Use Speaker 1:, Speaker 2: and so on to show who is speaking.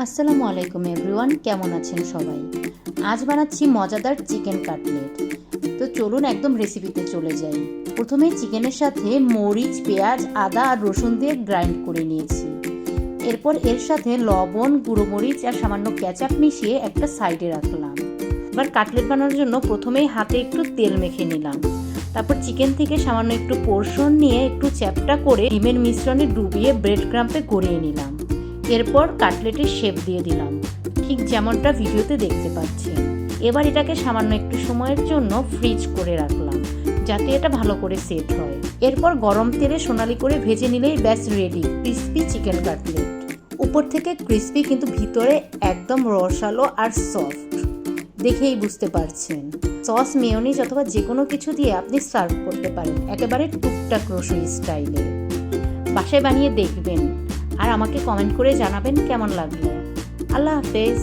Speaker 1: আসসালামু আলাইকুম এভরিওয়ান, কেমন আছেন সবাই? আজ বানাচ্ছি মজাদার চিকেন কাটলেট। তো চলুন একদম রেসিপিতে চলে যাই। প্রথমে চিকেনের সাথে মরিচ, পেঁয়াজ, আদা আর রসুন দিয়ে গ্রাইন্ড করে নিয়েছি। এরপর এর সাথে লবণ, গুঁড়ো মরিচ আর সামান্য কেচাপ মিশিয়ে একটা সাইডে রাখলাম। এবার কাটলেট বানানোর জন্য প্রথমেই হাতে একটু তেল মেখে নিলাম। তারপর চিকেন থেকে সামান্য একটু পোর্শন নিয়ে একটু চ্যাপটা করে ডিমের মিশ্রণে ডুবিয়ে ব্রেড ক্রাম্পে গড়িয়ে নিলাম। এরপর কাটলেটের শেপ দিয়ে দিলাম, ঠিক যেমনটা ভিডিওতে দেখতে পাচ্ছেন। এবার এটাকে সামান্য একটু সময়ের জন্য ফ্রিজ করে রাখলাম, যাতে এটা ভালো করে সেট হয়। এরপর গরম তেলে সোনালি করে ভেজে নিলেই ব্যাস রেডি ক্রিস্পি চিকেন কাটলেট। উপর থেকে ক্রিস্পি, কিন্তু ভিতরে একদম রসালো আর সফট, দেখেই বুঝতে পারছেন। সস, মেয়োনিজ অথবা যে কোনো কিছু দিয়ে আপনি সার্ভ করতে পারেন, একেবারে টুকটাক রসুই স্টাইলে। বাসায় বানিয়ে দেখবেন আর আমাকে কমেন্ট করে জানাবেন কেমন লাগলো। আল্লাহ হাফেজ।